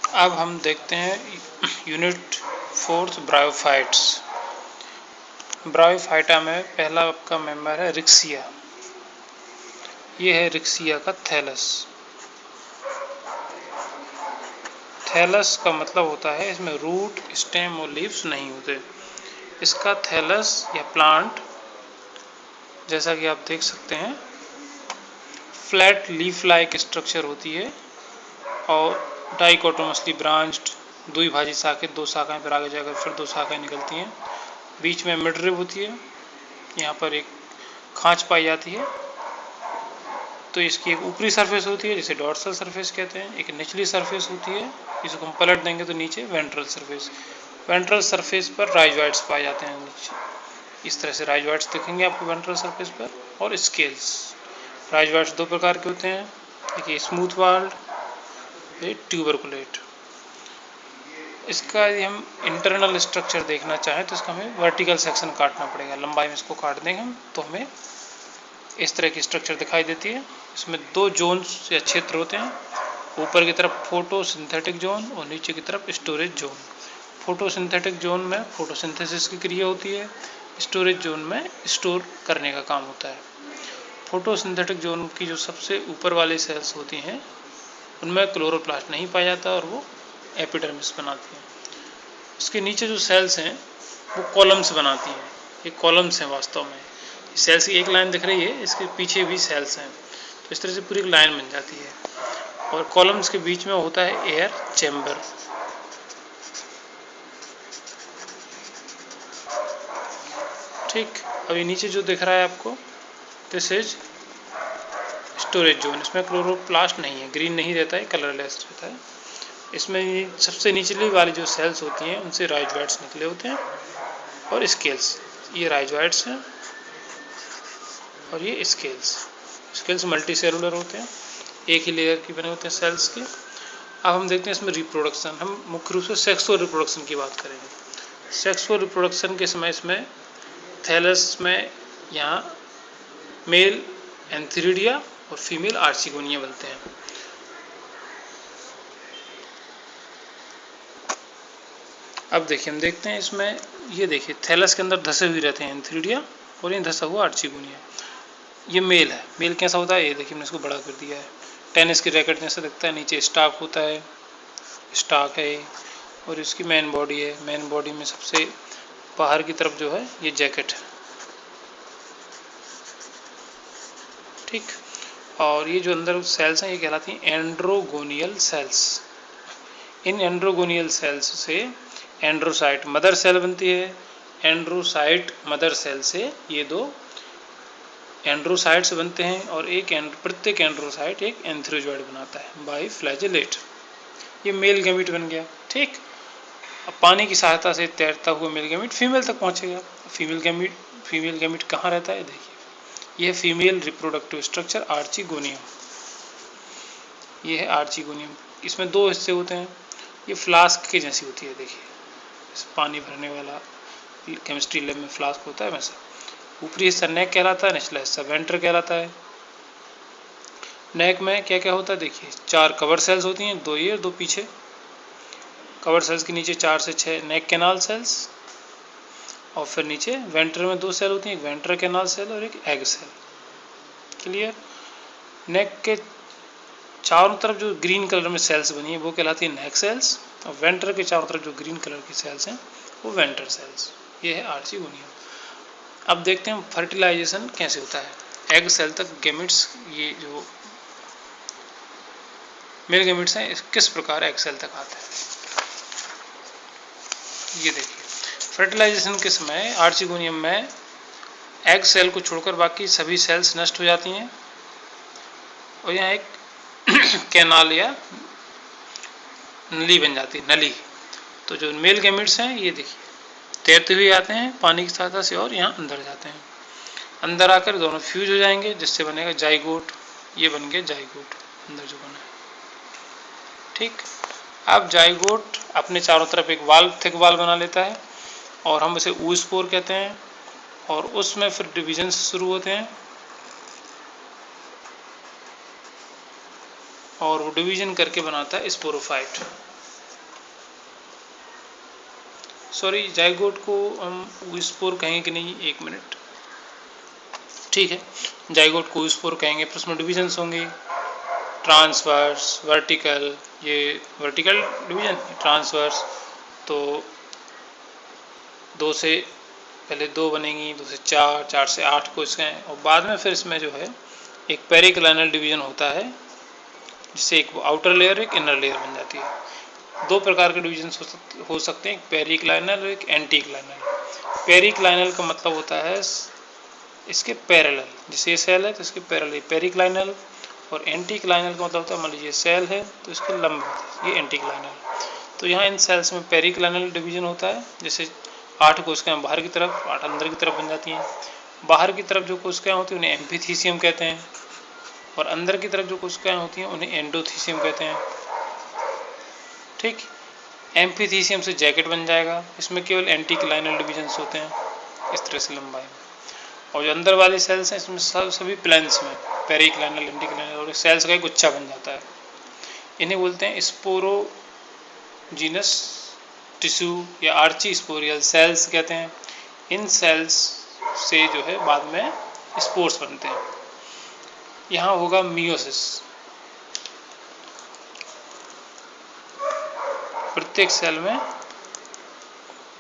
अब हम देखते हैं यूनिट 4 ब्रायोफाइट्स। ब्रायोफाइटा में पहला आपका मेंबर है रिक्सिया। ये है रिक्सिया का थैलस। थैलस का मतलब होता है इसमें रूट, स्टेम और लीव्स नहीं होते। इसका थैलस या प्लांट जैसा कि आप देख सकते हैं फ्लैट लीफ लाइक स्ट्रक्चर होती है और डाइकोटोमसली ब्रांच्ड, द्विभाजित शाखित, 2 शाखाएं पर आगे जाकर फिर 2 शाखाएं निकलती हैं। बीच में मिडरिब होती है, यहाँ पर एक खांच पाई जाती है। तो इसकी एक ऊपरी सरफेस होती है जिसे डॉर्सल सरफेस कहते हैं, एक निचली सरफेस होती है जिसको हम पलट देंगे तो नीचे वेंट्रल सरफेस। वेंट्रल सरफेस पर राइजॉइड्स पाए जाते हैं नीचे, इस तरह से राइजॉइड्स दिखेंगे आपको वेंट्रल सरफेस पर। और स्केल्स, राइजॉइड्स 2 प्रकार के होते हैं, एक ये स्मूथ वाल्ड, ये ट्यूबरकुलेट। इसका यदि हम इंटरनल स्ट्रक्चर देखना चाहें तो इसका हमें वर्टिकल सेक्शन काटना पड़ेगा। लंबाई में इसको काट देंगे हम तो हमें इस तरह की स्ट्रक्चर दिखाई देती है। इसमें 2 जोन्स या क्षेत्र होते हैं, ऊपर की तरफ फोटोसिंथेटिक जोन और नीचे की तरफ स्टोरेज जोन। फोटोसिंथेटिक जोन में फोटोसिंथेसिस की क्रिया होती है, स्टोरेज जोन में स्टोर करने का काम होता है। फोटोसिंथेटिक जोन की जो सबसे ऊपर वाली सेल्स होती हैं उनमें क्लोरोप्लास्ट नहीं पाया जाता और वो एपिडर्मिस बनाती हैं। उसके नीचे जो सेल्स हैं वो कॉलम्स बनाती हैं। ये कॉलम्स हैं वास्तव में। सेल्स की एक लाइन दिख रही है, इसके पीछे भी सेल्स हैं, तो इस तरह से पूरी एक लाइन बन जाती है। और कॉलम्स के बीच में होता है एयर चैम्बर। ठीक, अभी नीचे जो दिख रहा है आपको, दिस इज स्टोरेज जोन। इसमें क्लोरोप्लास्ट नहीं है, ग्रीन नहीं रहता है, कलरलेस रहता है। इसमें ये सबसे निचली वाली जो सेल्स होती हैं उनसे राइजॉइड्स निकले होते हैं और स्केल्स। ये राइजॉइड्स हैं और ये स्केल्स। स्केल्स मल्टी सेलुलर होते हैं, एक ही लेयर के बने होते हैं सेल्स के। अब हम देखते हैं इसमें रिप्रोडक्शन। हम मुख्य रूप से सेक्सुअल रिप्रोडक्शन की बात करेंगे। सेक्सुअल रिप्रोडक्शन के समय इसमें थैलस में यहाँ मेल एंथीरिडिया और फीमेल आर्चिगोनिया बनते हैं। अब देखिए, हम देखते हैं इसमें, ये देखिए थैलस के अंदर धसे हुए रहते हैं एंथीरिडिया और ये धसा हुआ आर्चिगोनिया। ये मेल है। मेल कैसा होता है, ये देखिए मैंने इसको बड़ा कर दिया है, टेनिस की रैकेट जैसा दिखता है। नीचे स्टाक होता है, स्टाक है, और इसकी मेन बॉडी है। मेन बॉडी में सबसे बाहर की तरफ जो है ये जैकेट है। ठीक, और ये जो अंदर सेल्स हैं ये कहलाती हैं एंड्रोगोनियल सेल्स। इन एंड्रोगोनियल सेल्स से एंड्रोसाइट मदर सेल बनती है। एंड्रोसाइट मदर सेल से ये 2 एंड्रोसाइट्स बनते हैं और प्रत्येक एंड्रोसाइट एक एंथ्रोजॉइड बनाता है बाई फ्लैजेलेट। ये मेल गैमीट बन गया। ठीक, अब पानी की सहायता से तैरता हुआ मेल गैमीट फीमेल तक पहुंचेगा। फीमेल गैमीट कहाँ रहता है, देखिए ये फीमेल रिप्रोडक्टिव स्ट्रक्चर आर्चिगोनियम। ये है आर्चिगोनियम। इसमें 2 हिस्से होते हैं। ये फ्लास्क के जैसी होती है, देखिए पानी भरने वाला केमिस्ट्री लैब में फ्लास्क होता है वैसा। ऊपरी हिस्सा नेक कहलाता है, निचला हिस्सा वेंटर कहलाता है। नेक में क्या क्या होता है, देखिए 4 कवर सेल्स होती हैं, 2 ये 2 पीछे। कवर सेल्स के नीचे 4 से 6 नेक कैनाल सेल्स, और फिर नीचे वेंटर में 2 सेल होती हैं, एक वेंटर कैनाल सेल और एक एग सेल। क्लियर। नेक के चारों तरफ जो ग्रीन कलर में सेल्स बनी है वो कहलाती है नेक सेल्स, और वेंटर के चारों तरफ जो ग्रीन कलर की सेल्स हैं वो वेंटर सेल्स। ये है आर्चिगोनियम। अब देखते हैं फर्टिलाइजेशन कैसे होता है। एग सेल तक गैमेट्स, ये जो मेल गैमेट्स हैं किस प्रकार एग सेल तक आते हैं, ये देखिए। फर्टिलाइजेशन के समय आर्चिगोनियम में एग सेल को छोड़कर बाकी सभी सेल्स नष्ट हो जाती हैं और यहाँ एक कैनाल या नली बन जाती है, नली। तो जो मेल गैमेट्स हैं ये देखिए तैरते हुए आते हैं पानी की सहायता से और यहाँ अंदर जाते हैं। अंदर आकर दोनों फ्यूज हो जाएंगे जिससे बनेगा जाइगोट। ये बन गया जाइगोट अंदर जो बना है। ठीक, अब जाइगोट अपने चारों तरफ एक वाल, थिक वाल बना लेता है और हम इसे oospore कहते हैं, और उसमें फिर डिवीजन शुरू होते हैं और वो डिवीजन करके बनाता है स्पोरोफाइट। सॉरी, जाइगोट को हम ओस्पोर कहेंगे कि नहीं, एक मिनट, ठीक है, जाइगोट को ओस्पोर कहेंगे। फिर उसमें डिविजन्स होंगे, ट्रांसवर्स, वर्टिकल, ये वर्टिकल डिवीजन, ट्रांसवर्स। तो दो से पहले दो बनेंगी, दो से चार, चार से आठ कोशिकाएं, और बाद में फिर इसमें जो है एक पेरिक्लाइनल डिवीजन होता है, जिससे एक आउटर लेयर एक इनर लेयर बन जाती है। दो प्रकार के डिवीजन हो सकते हैं, एक पेरिक्लाइनल और एक एंटीक्लाइनल। पेरिक्लाइनल का मतलब होता है इसके पैरेलल, जैसे ये सेल है तो इसके पैरेलल पेरिक्लाइनल, और एंटीक्लाइनल का मतलब होता है मान लीजिए सेल है तो इसके लंब होता है, ये एंटीक्लाइनल। तो यहाँ इन सेल्स में पेरिक्लाइनल डिवीजन होता है, जैसे 8 कोशिकाएं बाहर की तरफ, 8 अंदर की तरफ बन जाती हैं। बाहर की तरफ जो कोशिकाएं होती हैं उन्हें एम्फीथीसियम कहते हैं, और अंदर की तरफ जो कोशिकाएं होती हैं उन्हें एंडोथीसियम कहते हैं। ठीक, एम्फीथीसियम से जैकेट बन जाएगा, इसमें केवल एंटीक्लाइनल डिवीजन्स होते हैं इस तरह से लंबाई में। और जो अंदर वाले सेल्स हैं इसमें सभी प्लेन्स में पेरिक्लाइनल, एंटीक्लाइनल, और सेल्स का एक गुच्छा बन जाता है। इन्हें बोलते हैं स्पोरोजीनस टिश्यू या आर्ची स्पोरियल सेल्स कहते हैं। इन सेल्स से जो है बाद में स्पोर्स बनते हैं। यहाँ होगा मियोसिस, प्रत्येक सेल में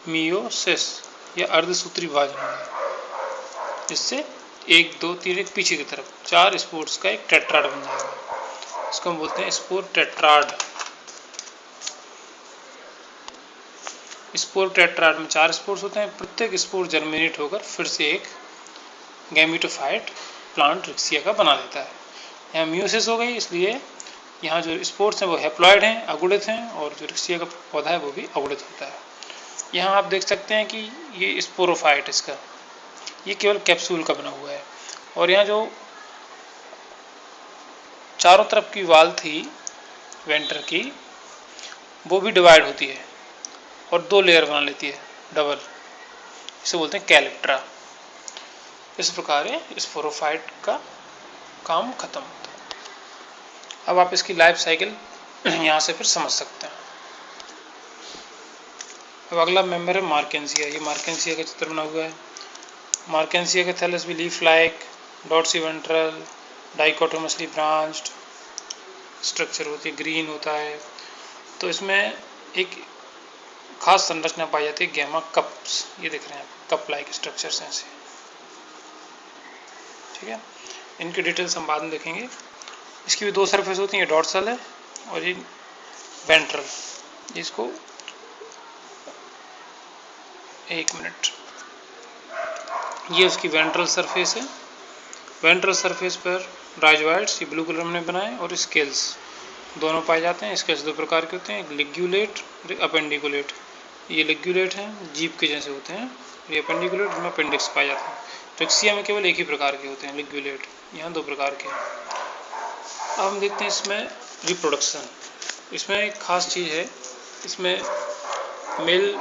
मियोसिस या अर्धसूत्री विभाजन होगा, जिससे 1 2 3 एक पीछे की तरफ 4 स्पोर्स का एक टेट्राड बन जाएगा। इसको हम बोलते हैं स्पोर टेट्राड। स्पोर टेट्राड में 4 स्पोर्स होते हैं, प्रत्येक स्पोर जर्मिनेट होकर फिर से एक गैमेटोफाइट प्लांट रिक्सिया का बना देता है। यहाँ मियोसिस हो गई, इसलिए यहाँ जो स्पोर्स हैं वो हैप्लॉइड हैं, अगुणित हैं, और जो रिक्सिया का पौधा है वो भी अगुणित होता है। यहाँ आप देख सकते हैं कि ये स्पोरोफाइट, इसका ये केवल कैप्सूल का बना हुआ है, और यहाँ जो चारों तरफ की वाल थी वेंटर की, वो भी डिवाइड होती है और 2 लेयर बना लेती है डबल, इसे बोलते हैं कैलिप्ट्रा। इस प्रकार स्पोरोफाइट का काम खत्म होता है। अब आप इसकी लाइफ साइकिल यहाँ से फिर समझ सकते हैं। अब अगला मेंबर है मार्केंसिया। ये मार्केंसिया का चित्र बना हुआ है। मार्केंसिया के थैलस भी leaf like, dorsiventral, dichotomously branched structure होती है, ग्रीन होता है। तो इसमें एक खास संरचना पाई जाती है, गैमा कप्स, ये दिख रहे हैं कप लाइक स्ट्रक्चर्स हैं ऐसे, ठीक है। इनकी डिटेल्स हम बाद में देखेंगे। इसकी भी 2 सरफेस होती हैं, डॉर्सल है और ये वेंट्रल। इसको एक मिनट, ये उसकी वेंट्रल सरफेस है। वेंट्रल सरफेस पर राइजोइड्स, ये ब्लू कलर में बनाए, और स्केल्स दोनों पाए जाते हैं। स्केल्स 2 प्रकार के होते हैं, एक लिग्यूलेट और एक अपेंडिकुलेट। ये लिग्यूलेट हैं, जीभ के जैसे होते हैं, ये अपेंडिकुलेट जिनमें अपेंडिक्स पाए जाते हैं। रिक्सिया में केवल एक ही प्रकार के होते हैं लिग्यूलेट, यहाँ 2 प्रकार के हैं। अब हम देखते हैं इसमें रिप्रोडक्शन। इसमें एक खास चीज़ है, इसमें मेल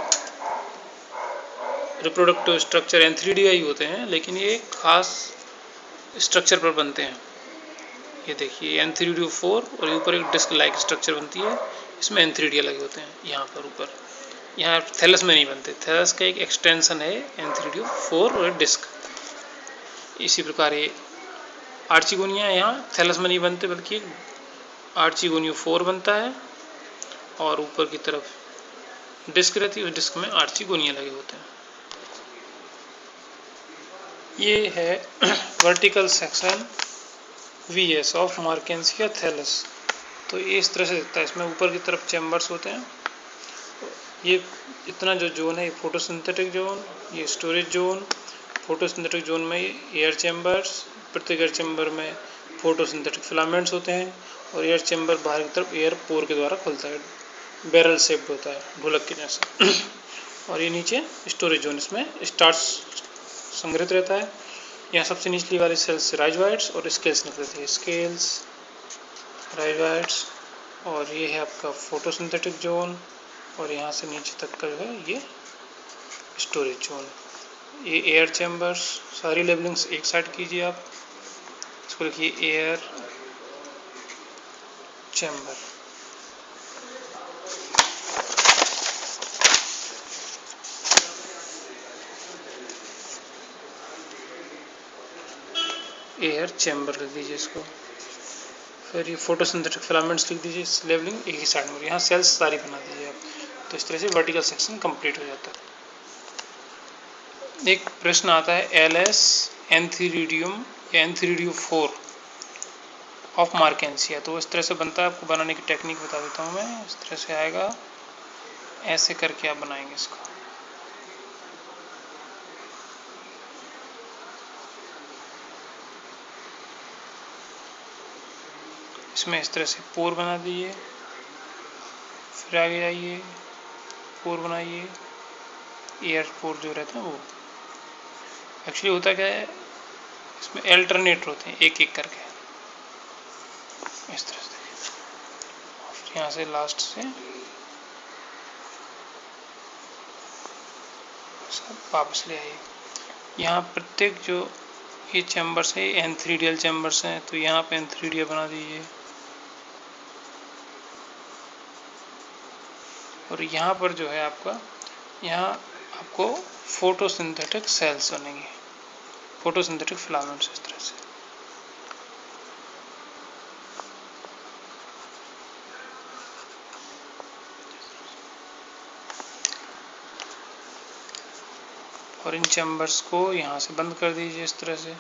रिप्रोडक्टिव स्ट्रक्चर एंथ्रीडियाई होते हैं, लेकिन ये खास स्ट्रक्चर पर बनते हैं। ये देखिए एंथ्रीडियो 4, और ऊपर एक डिस्क लाइक स्ट्रक्चर बनती है, इसमें एंथ्रीडिया लगे होते हैं यहाँ पर ऊपर। यहाँ थैलस में नहीं बनते, थैलस का एक एक्सटेंशन है एंथ्रीडियो 4 और डिस्क। इसी प्रकार ये आर्चिगोनिया यहाँ थैलस में नहीं बनते, बल्कि आर्चिगोनियो 4 बनता है, और ऊपर की तरफ डिस्क रहती है, उस डिस्क में आर्चिगोनिया लगे होते हैं। ये है vertical section VS of Marchantia thallus. तो ये इस तरह से दिखता है। इसमें ऊपर की तरफ चैम्बर्स होते हैं। ये इतना जो जोन है, ये फोटोसिंथेटिक जोन, ये स्टोरेज जोन। फोटोसिंथेटिक जोन में एयर चैम्बर्स, प्रत्येक एयर चैम्बर में फोटोसिंथेटिक फिलामेंट्स होते हैं, और एयर चैम्बर बाहर की तरफ एयर पोर के द्वारा खुलता है, बैरल शेप्ड होता है, ढोलक के जैसा। और ये नीचे स्टोरेज जोन, इसमें स्टार्च संग्रहित रहता है। यहाँ सबसे निचली वाली सेल्स से राइजोइड्स और स्केल्स निकलते हैं, स्केल्स, राइजोइड्स, और ये है आपका फोटोसिंथेटिक जोन, और यहाँ से नीचे तक का जो है ये स्टोरेज जोन। ये एयर चैम्बर्स, सारी लेबलिंग्स एक साइड कीजिए आप, इसको लिखिए एयर चैम्बर। एयर चैम्बर लिख दीजिए इसको। फिर ये फोटोसिंथेटिक फिलामेंट्स लिख दीजिए, लेबलिंग एक ही साइड में, यहाँ सेल्स सारी बना दीजिए आप। तो इस तरह से वर्टिकल सेक्शन कंप्लीट हो जाता है। एक प्रश्न आता है एलएस एंथीरिडियम या एंथीरिडियो-4 ऑफ मार्केंसिया, तो इस तरह से बनता है। आपको बनाने की टेक्निक बता देता हूँ मैं। इस तरह से आएगा, ऐसे करके आप बनाएंगे इसको। इसमें इस तरह से पोर बना दीजिए, फिर आगे जाइए, पोर बनाइए, एयर पोर जो रहता है वो। एक्चुअली होता क्या है, इसमें अल्टरनेट होते हैं एक एक करके, इस तरह से। फिर यहाँ से लास्ट से सब वापस ले आइए। यहाँ प्रत्येक जो ये चैम्बर्स है एंथ्रीडियल चैम्बर्स हैं, तो यहाँ पे एंथ्रीडिया बना दीजिए। और यहाँ पर जो है आपका, यहाँ आपको फोटोसिंथेटिक सेल्स बनेंगे, फोटोसिंथेटिक फिलामेंट्स इस तरह से। और इन चैम्बर्स को यहाँ से बंद कर दीजिए इस तरह से।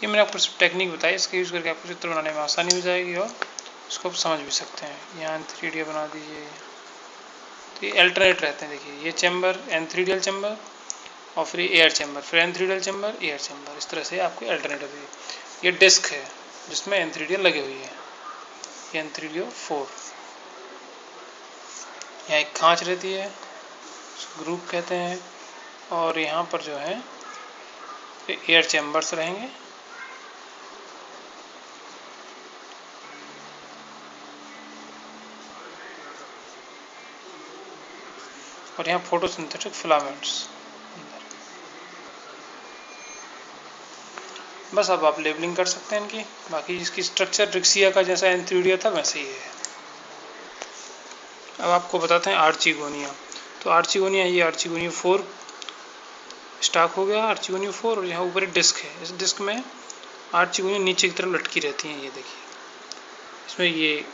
ये मैंने आपको टेक्निक बताई, इसका यूज़ करके आपको चित्र बनाने में आसानी हो जाएगी और इसको आप समझ भी सकते हैं। यहाँ एंथ्रीडिया बना दीजिए। तो ये अल्टरनेट रहते हैं, देखिए ये चैम्बर एंथ्रीडियल चैम्बर और फिर एयर चैम्बर, फिर एंथ्रीडियल चैम्बर, एयर चैम्बर, इस तरह से आपको अल्टरनेट होती है। ये डिस्क है जिसमें एंथ्रीडिया लगे हुई है, ये एंथ्रीडियो-4। यहाँ एक खांच रहती है, उसको ग्रुप कहते हैं। और यहाँ पर जो है एयर चैम्बर्स रहेंगे। और यहाँ फोटोसिंथेटिक फिलामेंट्स। बस अब आप लेबलिंग कर सकते हैं इनकी। बाकी इसकी स्ट्रक्चर रिक्सिया का जैसा एंथ्रीडिया था वैसे ही है। अब आपको बताते हैं आर्चिगोनिया। तो आर्चिगोनिया, ये आर्चिगोनिया-4 स्टॉक हो गया, आर्चिगोनिया-4। और यहाँ ऊपर एक डिस्क है, इस डिस्क में आर्चिगोनिया नीचे की तरफ लटकी रहती हैं, ये देखिए। इसमें ये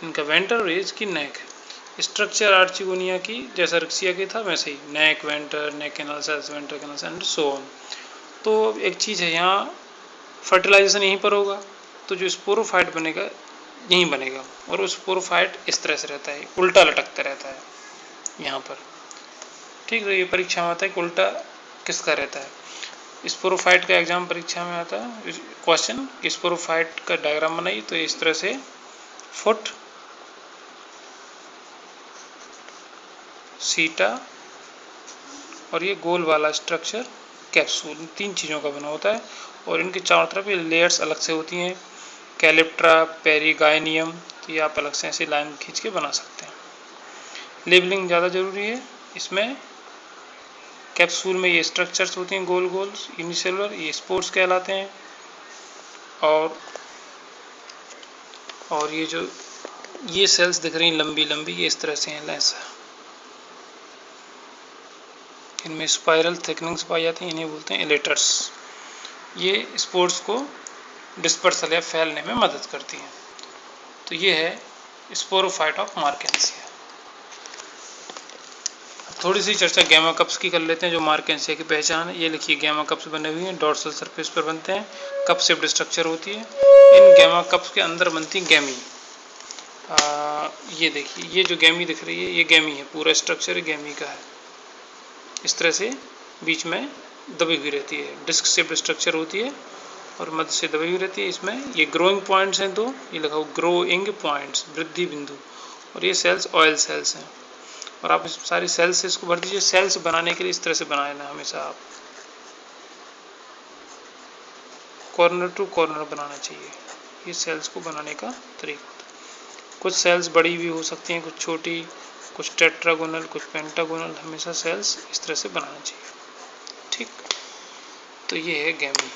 इनका वेंटर और ये इसकी नेक है। स्ट्रक्चर आर्चिगोनिया की जैसा रिक्सिया की था वैसे ही, neck, venter, neck canal cells, venter canal cells and so on. तो एक चीज़ है, यहाँ फर्टिलाइजेशन यहीं पर होगा, तो जो स्पोरोफाइट बनेगा यहीं बनेगा। और वो स्पोरोफाइट इस तरह से रहता है, उल्टा लटकता रहता है यहाँ पर। ठीक है, ये परीक्षा में आता है कि उल्टा किसका रहता है। स्पोरोफाइट का एग्जाम परीक्षा में आता है क्वेश्चन, स्पोरोफाइट का डायग्राम बनाइए, तो इस तरह से फुट, सीटा और ये गोल वाला स्ट्रक्चर कैप्सूल, तीन चीज़ों का बना होता है। और इनके चारों तरफ ये लेयर्स अलग से होती हैं, कैलिप्ट्रा, पेरिगाइनियम। तो ये आप अलग से ऐसे लाइन खींच के बना सकते हैं। लेबलिंग ज़्यादा ज़रूरी है इसमें। कैप्सूल में ये स्ट्रक्चर्स होती हैं गोल गोल यूनिसेलुलर, ये स्पोर्स कहलाते हैं। और ये जो ये सेल्स दिख रही हैं लंबी लंबी, ये इस तरह से हैं ऐसा। इनमें स्पाइरल थिकनिंग्स पाई जाती हैं, इन्हें बोलते हैं एलेटर्स। ये स्पोर्स को डिस्पर्सल या फैलने में मदद करती हैं। तो ये है स्पोरोफाइट ऑफ मार्केंसिया। थोड़ी सी चर्चा गैमा कप्स की कर लेते हैं, जो मार्केंसिया की पहचान है। ये लिखिए, गैमा कप्स बने हुए हैं, डॉर्सल सरफेस पर बनते हैं, कप शेप्ड स्ट्रक्चर होती है। इन गैमा कप्स के अंदर बनती गैमी। ये देखिए, ये जो गैमी दिख रही है ये गैमी है, पूरा स्ट्रक्चर गैमी का है। इस तरह से बीच में दबी हुई रहती है, डिस्क शेप्ड स्ट्रक्चर होती है और मध्य से दबी हुई रहती है। इसमें ये ग्रोइंग पॉइंट्स हैं दो, ये लगा हुआ ग्रोइंग पॉइंट्स, वृद्धि बिंदु। और ये सेल्स ऑयल सेल्स हैं। और आप इस सारी सेल्स से इसको भर दीजिए। सेल्स बनाने के लिए इस तरह से बनाए ना, हमेशा आप कॉर्नर टू कॉर्नर बनाना चाहिए। ये सेल्स को बनाने का तरीका। कुछ सेल्स बड़ी भी हो सकती हैं, कुछ छोटी, कुछ टेट्रागोनल, कुछ पेंटागोनल। हमेशा सेल्स इस तरह से बनाना चाहिए। ठीक, तो ये है गैमी।